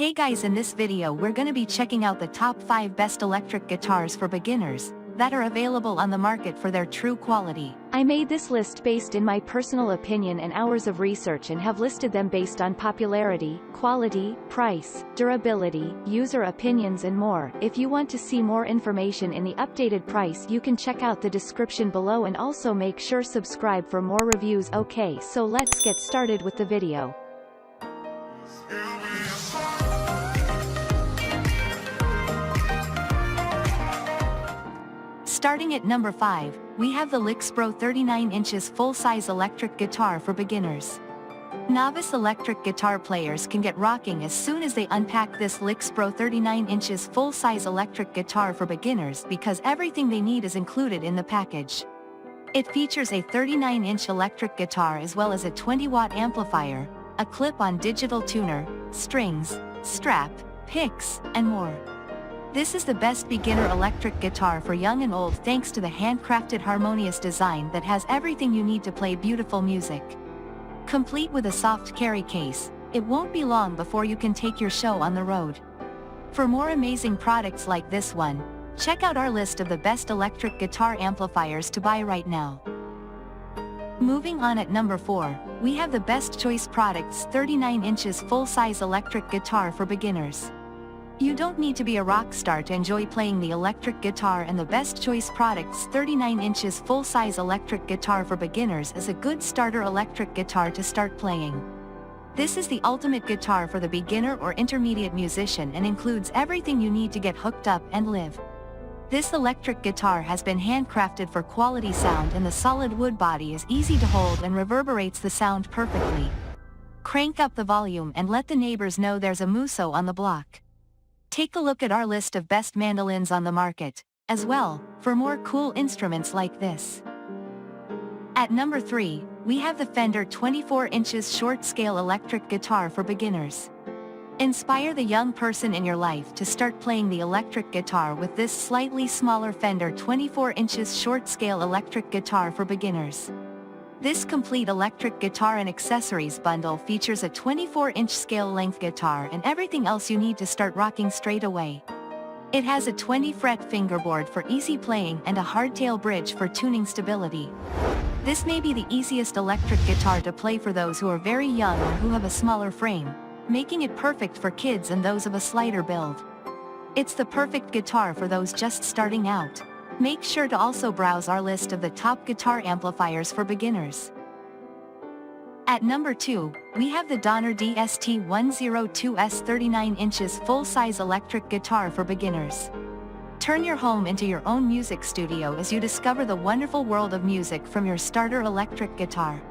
Hey guys, in this video we're gonna be checking out the top 5 best electric guitars for beginners that are available on the market for their true quality. I made this list based in my personal opinion and hours of research and have listed them based on popularity, quality, price, durability, user opinions and more. If you want to see more information in the updated price, you can check out the description below and also make sure subscribe for more reviews. Okay, so let's get started with the video. Starting at number 5, we have the LyxPro 39 inches full-size electric guitar for beginners. Novice electric guitar players can get rocking as soon as they unpack this LyxPro 39 inches full-size electric guitar for beginners because everything they need is included in the package. It features a 39-inch electric guitar as well as a 20-watt amplifier, a clip-on digital tuner, strings, strap, picks, and more. This is the best beginner electric guitar for young and old thanks to the handcrafted harmonious design that has everything you need to play beautiful music. Complete with a soft carry case, it won't be long before you can take your show on the road. For more amazing products like this one, check out our list of the best electric guitar amplifiers to buy right now. Moving on at number 4, we have the Best Choice Products 39 inches full-size electric guitar for beginners. You don't need to be a rock star to enjoy playing the electric guitar, and the Best Choice Products 39 inches full-size electric guitar for beginners is a good starter electric guitar to start playing. This is the ultimate guitar for the beginner or intermediate musician and includes everything you need to get hooked up and live. This electric guitar has been handcrafted for quality sound, and the solid wood body is easy to hold and reverberates the sound perfectly. Crank up the volume and let the neighbors know there's a muso on the block. Take a look at our list of best mandolins on the market, as well, for more cool instruments like this. At number 3, we have the Fender 24 inches short-scale electric guitar for beginners. Inspire the young person in your life to start playing the electric guitar with this slightly smaller Fender 24 inches short-scale electric guitar for beginners. This complete electric guitar and accessories bundle features a 24-inch scale-length guitar and everything else you need to start rocking straight away. It has a 20-fret fingerboard for easy playing and a hardtail bridge for tuning stability. This may be the easiest electric guitar to play for those who are very young or who have a smaller frame, making it perfect for kids and those of a slighter build. It's the perfect guitar for those just starting out. Make sure to also browse our list of the top guitar amplifiers for beginners. At number 2, we have the Donner DST-102S 39 inches full-size electric guitar for beginners. Turn your home into your own music studio as you discover the wonderful world of music from your starter electric guitar.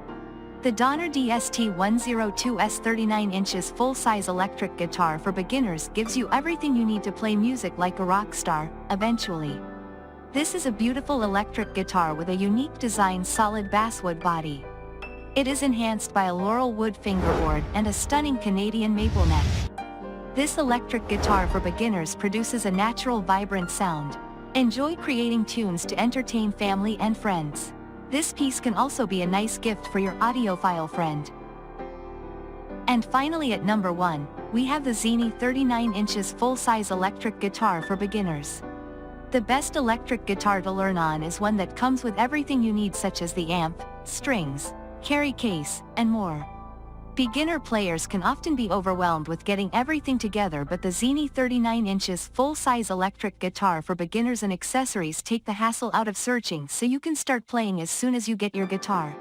The Donner DST-102S 39 inches full-size electric guitar for beginners gives you everything you need to play music like a rock star, eventually. This is a beautiful electric guitar with a unique design solid basswood body. It is enhanced by a laurel wood fingerboard and a stunning Canadian maple neck. This electric guitar for beginners produces a natural vibrant sound. Enjoy creating tunes to entertain family and friends. This piece can also be a nice gift for your audiophile friend. And finally at number 1, we have the ZENY 39 inches full-size electric guitar for beginners. The best electric guitar to learn on is one that comes with everything you need, such as the amp, strings, carry case, and more. Beginner players can often be overwhelmed with getting everything together, but the ZENY 39 inches full-size electric guitar for beginners and accessories take the hassle out of searching, so you can start playing as soon as you get your guitar.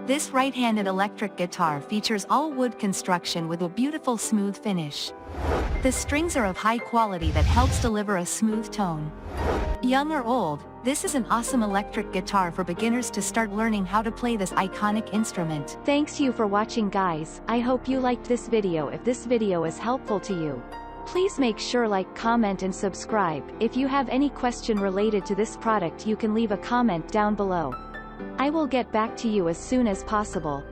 This right-handed electric guitar features all wood construction with a beautiful smooth finish. The strings are of high quality that helps deliver a smooth tone. Young or old, this is an awesome electric guitar for beginners to start learning how to play this iconic instrument. Thanks you for watching, guys. I hope you liked this video. If this video is helpful to you, please make sure like, comment and subscribe. If you have any question related to this product, you can leave a comment down below. I will get back to you as soon as possible.